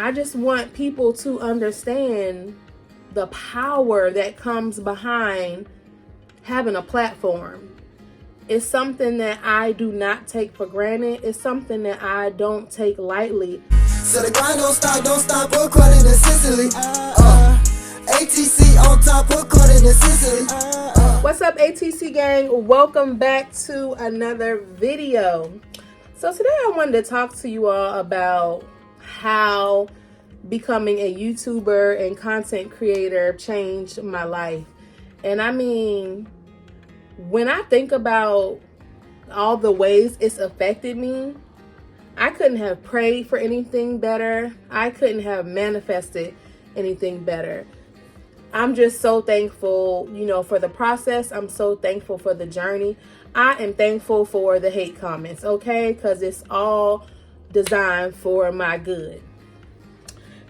I just want people to understand the power that comes behind having a platform. It's something that I do not take for granted. It's something that I don't take lightly. So the grind don't stop, according to CICELY. ATC on top, according to CICELY. What's up, ATC gang? Welcome back to another video. So today I wanted to talk to you all about how becoming a YouTuber and content creator changed my life. And I mean, when I think about all the ways it's affected me, I couldn't have prayed for anything better. I couldn't have manifested anything better. I'm just so thankful, for the process. I'm so thankful for the journey. I am thankful for the hate comments, okay? Because it's all designed for my good.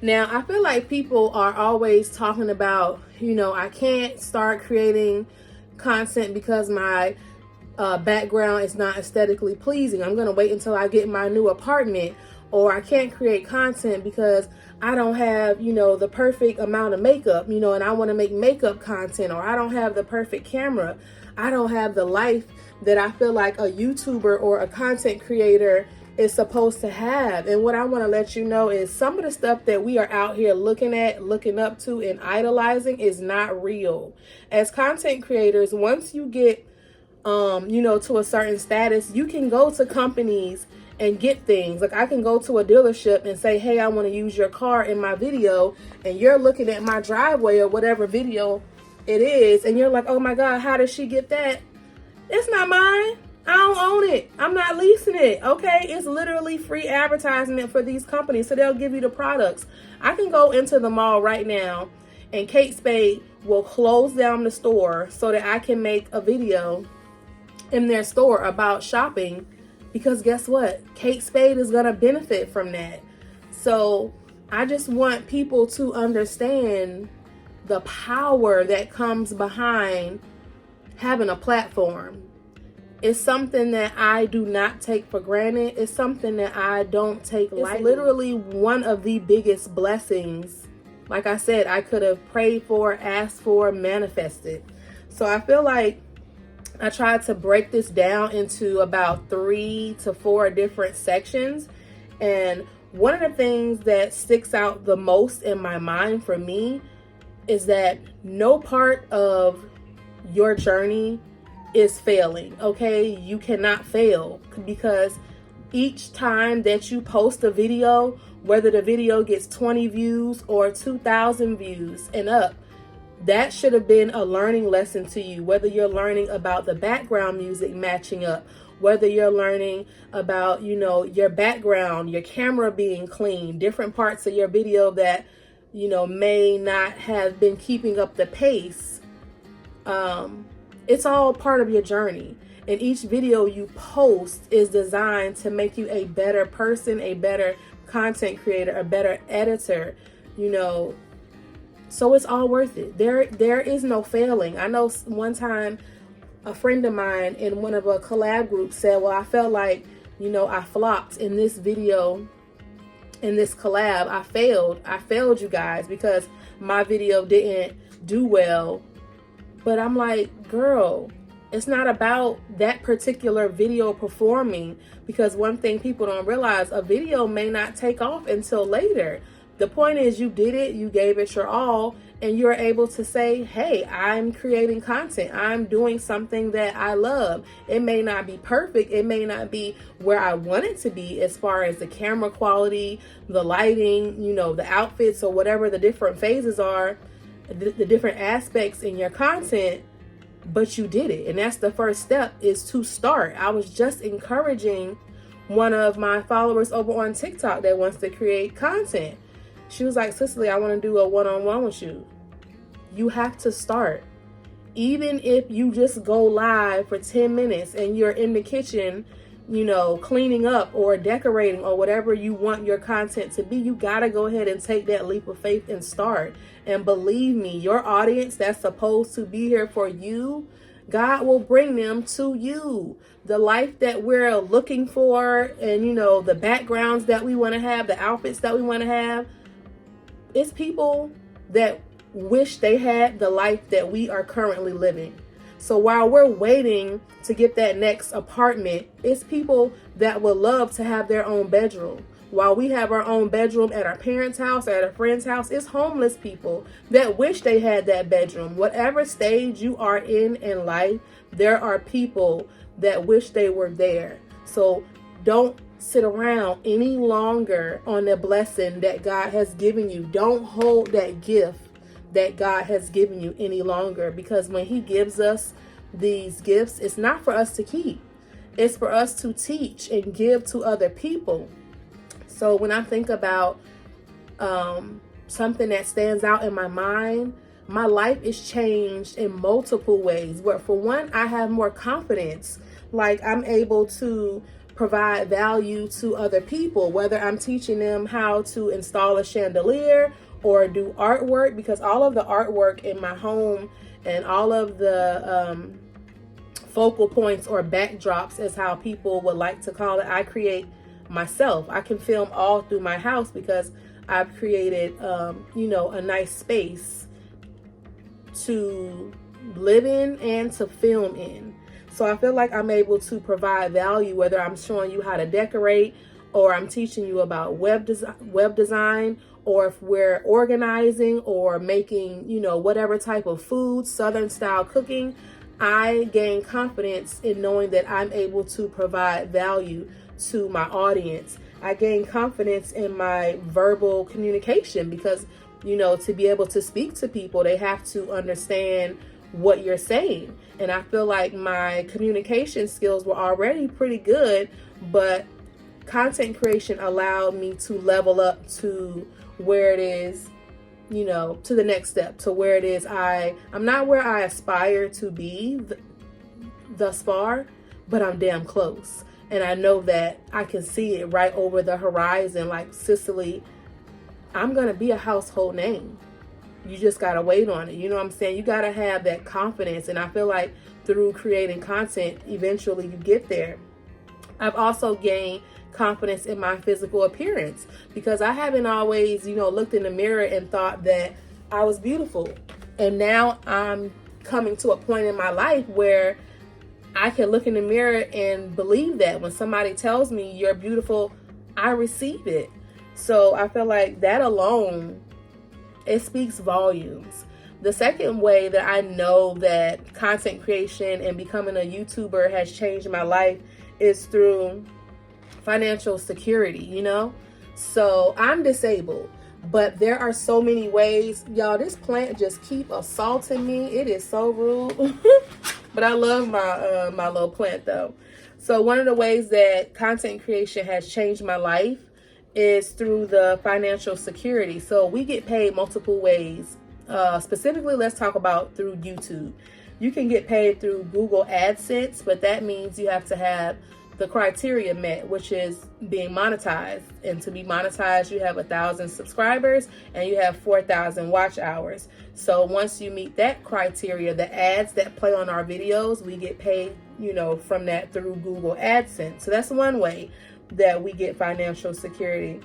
Now, I feel like people are always talking about, I can't start creating content because my background is not aesthetically pleasing. I'm going to wait until I get my new apartment. Or I can't create content because I don't have, the perfect amount of makeup, and I want to make makeup content. Or I don't have the perfect camera. I don't have the life that I feel like a YouTuber or a content creator is supposed to have. And what I want to let you know is some of the stuff that we are out here looking at, looking up to, and idolizing is not real. As content creators, once you get, to a certain status, you can go to companies and get things. Like I can go to a dealership and say, hey, I want to use your car in my video. And you're looking at my driveway or whatever video it is. And you're like, oh my God, how did she get that? It's not mine. I don't own it. I'm not leasing it. Okay. It's literally free advertisement for these companies. So they'll give you the products. I can go into the mall right now and Kate Spade will close down the store so that I can make a video in their store about shopping, because guess what? Kate Spade is going to benefit from that. So I just want people to understand the power that comes behind having a platform. It's something that I do not take for granted. It's something that I don't take lightly. It's literally one of the biggest blessings. Like I said, I could have prayed for, asked for, manifested. So I feel like I tried to break this down into about 3 to 4 different sections. And one of the things that sticks out the most in my mind for me is that no part of your journey is failing, okay? You cannot fail, because each time that you post a video, whether the video gets 20 views or 2,000 views and up, that should have been a learning lesson to you, whether you're learning about the background music matching up, whether you're learning about, your background, your camera being clean, different parts of your video that, may not have been keeping up the pace. It's all part of your journey. And each video you post is designed to make you a better person, a better content creator, a better editor, So it's all worth it. There is no failing. I know one time a friend of mine in one of a collab groups said, well, I felt like, I flopped in this video, in this collab. I failed you guys because my video didn't do well. But I'm like, girl, it's not about that particular video performing, because one thing people don't realize, a video may not take off until later. The point is you did it, you gave it your all, and you're able to say, hey, I'm creating content. I'm doing something that I love. It may not be perfect. It may not be where I want it to be as far as the camera quality, the lighting, the outfits, or whatever the different phases are, the different aspects in your content, but you did it. And that's the first step, is to start. I was just encouraging one of my followers over on TikTok that wants to create content. She was like, CICELY, I want to do a one-on-one with you. You have to start. Even if you just go live for 10 minutes and you're in the kitchen, cleaning up or decorating or whatever you want your content to be, you got to go ahead and take that leap of faith and start. And believe me, your audience that's supposed to be here for you, God will bring them to you. The life that we're looking for and, the backgrounds that we want to have, the outfits that we want to have, it's people that wish they had the life that we are currently living. So while we're waiting to get that next apartment, it's people that would love to have their own bedroom. While we have our own bedroom at our parents' house or at a friend's house, it's homeless people that wish they had that bedroom. Whatever stage you are in life, there are people that wish they were there. So don't sit around any longer on the blessing that God has given you. Don't hold that gift that God has given you any longer, because when he gives us these gifts, it's not for us to keep. It's for us to teach and give to other people. So when I think about something that stands out in my mind, my life is changed in multiple ways. But for one, I have more confidence. Like, I'm able to provide value to other people, whether I'm teaching them how to install a chandelier or do artwork, because all of the artwork in my home and all of the focal points or backdrops, is how people would like to call it, I create myself. I can film all through my house because I've created a nice space to live in and to film in. So I feel like I'm able to provide value, whether I'm showing you how to decorate, or I'm teaching you about web design, or if we're organizing or making, whatever type of food, Southern style cooking. I gain confidence in knowing that I'm able to provide value to my audience. I gain confidence in my verbal communication because, to be able to speak to people, they have to understand what you're saying. And I feel like my communication skills were already pretty good, but content creation allowed me to level up to where it is, to the next step, to where it is I'm not where I aspire to be thus far, but I'm damn close. And I know that I can see it right over the horizon. Like, CICELY, I'm going to be a household name. You just got to wait on it. You know what I'm saying? You got to have that confidence. And I feel like through creating content, eventually you get there. I've also gained confidence in my physical appearance because I haven't always, looked in the mirror and thought that I was beautiful. And now I'm coming to a point in my life where I can look in the mirror and believe that when somebody tells me you're beautiful, I receive it. So I feel like that alone, it speaks volumes. The second way that I know that content creation and becoming a YouTuber has changed my life is through financial security, So I'm disabled, but there are so many ways. Y'all, this plant just keep assaulting me. It is so rude. But I love my little plant though. So one of the ways that content creation has changed my life is through the financial security. So we get paid multiple ways. Specifically, let's talk about through YouTube. You can get paid through Google AdSense, but that means you have to have the criteria met, which is being monetized. And to be monetized, you have 1,000 subscribers and you have 4,000 watch hours. So once you meet that criteria, the ads that play on our videos, we get paid, from that through Google AdSense. So that's one way that we get financial security.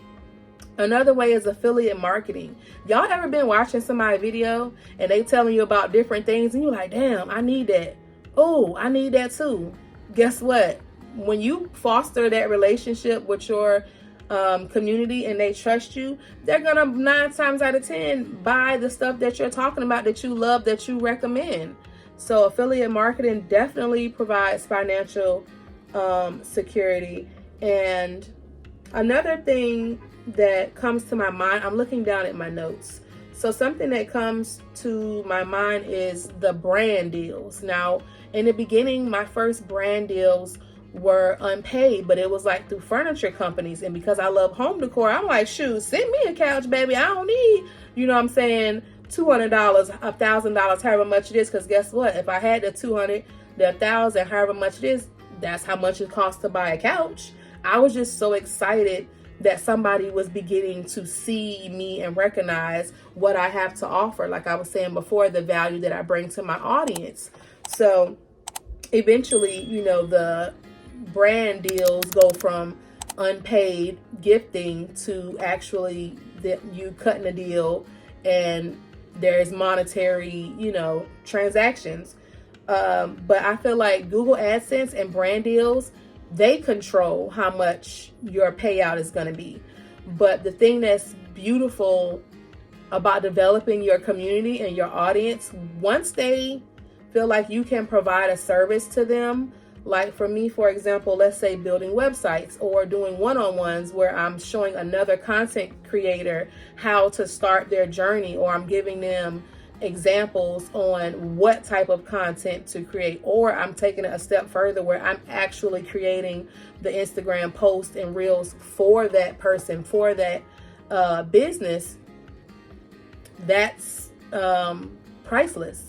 Another way is affiliate marketing. Y'all ever been watching somebody's video and they telling you about different things and you're like, damn, I need that. Oh, I need that too. Guess what? When you foster that relationship with your community and they trust you, they're gonna 9 times out of 10 buy the stuff that you're talking about, that you love, that you recommend. So affiliate marketing definitely provides financial security. And another thing that comes to my mind, I'm looking down at my notes. So something that comes to my mind is the brand deals. Now, in the beginning, my first brand deals were unpaid, but it was like through furniture companies. And because I love home decor, I'm like, shoot, send me a couch, baby. I don't need, $200, $1,000, however much it is. Because guess what? If I had the 200, the 1,000, however much it is, that's how much it costs to buy a couch. I was just so excited that somebody was beginning to see me and recognize what I have to offer. Like I was saying before, the value that I bring to my audience. So eventually, the brand deals go from unpaid gifting to actually you cutting a deal and there's monetary, transactions. But I feel like Google AdSense and brand deals, they control how much your payout is going to be. But the thing that's beautiful about developing your community and your audience, once they feel like you can provide a service to them, like for me, for example, let's say building websites or doing one-on-ones where I'm showing another content creator how to start their journey, or I'm giving them examples on what type of content to create, or I'm taking it a step further where I'm actually creating the Instagram post and reels for that person, for that business. That's priceless,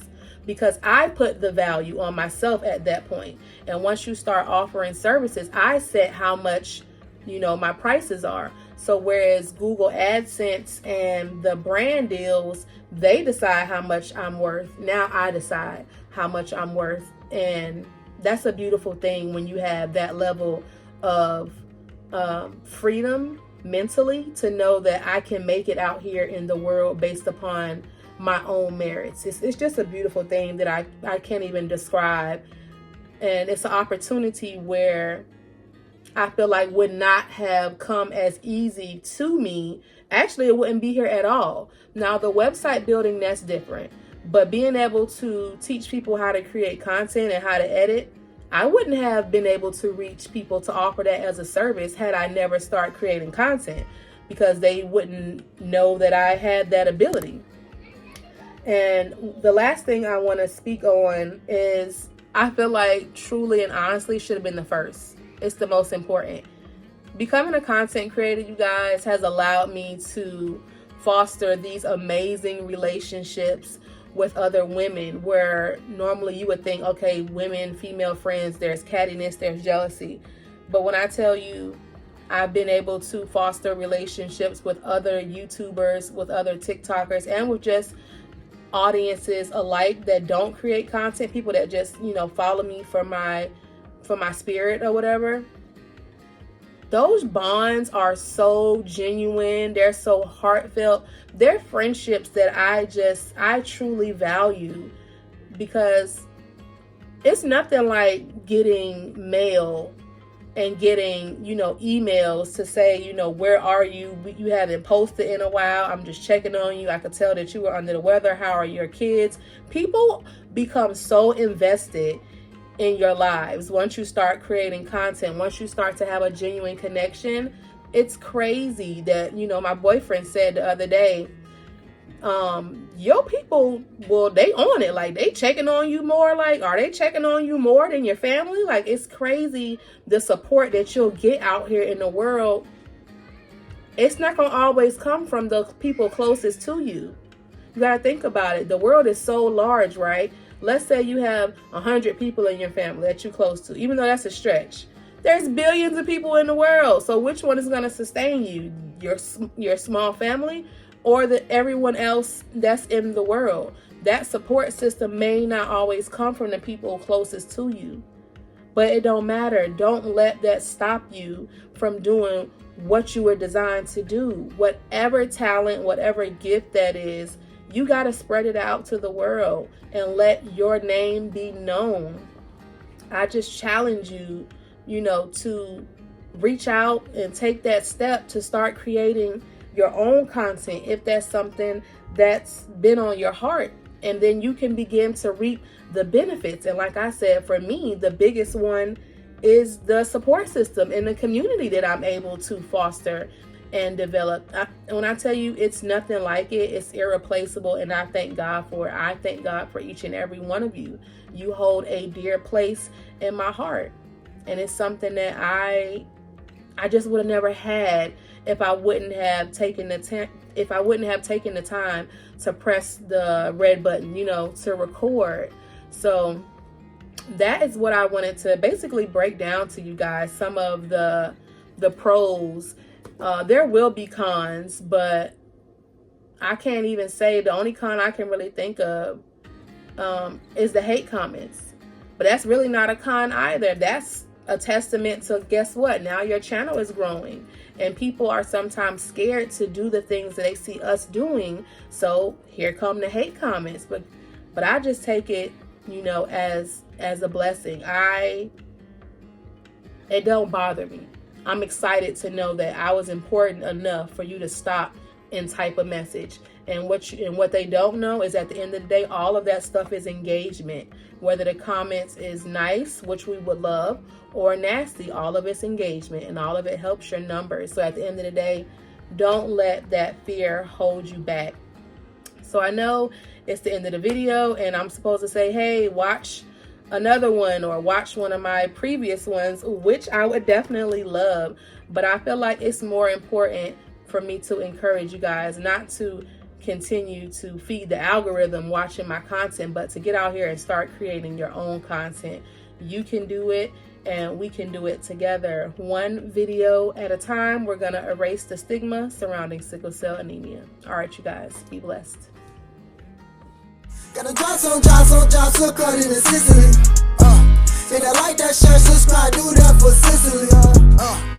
because I put the value on myself at that point. And once you start offering services, I set how much, my prices are. So whereas Google AdSense and the brand deals, they decide how much I'm worth. Now I decide how much I'm worth. And that's a beautiful thing when you have that level of freedom mentally to know that I can make it out here in the world based upon my own merits. It's just a beautiful thing that I can't even describe. And it's an opportunity where I feel like would not have come as easy to me. Actually, it wouldn't be here at all. Now, the website building, that's different. But being able to teach people how to create content and how to edit, I wouldn't have been able to reach people to offer that as a service had I never started creating content, because they wouldn't know that I had that ability. And the last thing I want to speak on is I feel like truly and honestly should have been the first. It's the most important. Becoming a content creator, you guys, has allowed me to foster these amazing relationships with other women, where normally you would think, okay, women, female friends, there's cattiness, there's jealousy. But when I tell you, I've been able to foster relationships with other YouTubers, with other TikTokers, and with just audiences alike that don't create content, people that just, follow me for my spirit or whatever. Those bonds are so genuine. They're so heartfelt. They're friendships that I truly value, because it's nothing like getting mail and getting, emails to say, where are you? You haven't posted in a while. I'm just checking on you. I could tell that you were under the weather. How are your kids? People become so invested in your lives once you start creating content, once you start to have a genuine connection. It's crazy that, my boyfriend said the other day, your people, well, they on it, like they checking on you more. Like, are they checking on you more than your family? Like, it's crazy the support that you'll get out here in the world. It's not gonna always come from the people closest to you. You gotta think about it. The world is so large, right? Let's say you have 100 people in your family that you're close to, even though that's a stretch. There's billions of people in the world. So which one is gonna sustain you? Your small family, or everyone else that's in the world? That support system may not always come from the people closest to you, but it don't matter. Don't let that stop you from doing what you were designed to do. Whatever talent, whatever gift that is, you got to spread it out to the world and let your name be known. I just challenge you, to reach out and take that step to start creating your own content if that's something that's been on your heart, and then you can begin to reap the benefits. And like I said, for me, the biggest one is the support system and the community that I'm able to foster and develop. When I tell you it's nothing like it, it's irreplaceable, and I thank God for it. I thank God for each and every one of you. You hold a dear place in my heart, and it's something that I just would have never had if I wouldn't have taken the time to press the red button, to record. So that is what I wanted to basically break down to you guys. Some of the pros. There will be cons, but I can't even say, the only con I can really think of is the hate comments. But that's really not a con either. That's a testament to, guess what? Now your channel is growing, and people are sometimes scared to do the things that they see us doing. So here come the hate comments, but I just take it, as a blessing. It don't bother me. I'm excited to know that I was important enough for you to stop and type a message. And what they don't know is, at the end of the day, all of that stuff is engagement. Whether the comments is nice, which we would love, or nasty, all of it's engagement, and all of it helps your numbers. So at the end of the day, don't let that fear hold you back. So I know it's the end of the video, and I'm supposed to say, hey, watch another one or watch one of my previous ones, which I would definitely love. But I feel like it's more important for me to encourage you guys not to continue to feed the algorithm watching my content, but to get out here and start creating your own content. You can do it, and we can do it together. One video at a time. We're going to erase the stigma surrounding sickle cell anemia. All right, you guys, be blessed. Gotta drop some jobs, look out in the CICELY. If they like that shirt, subscribe, do that for CICELY.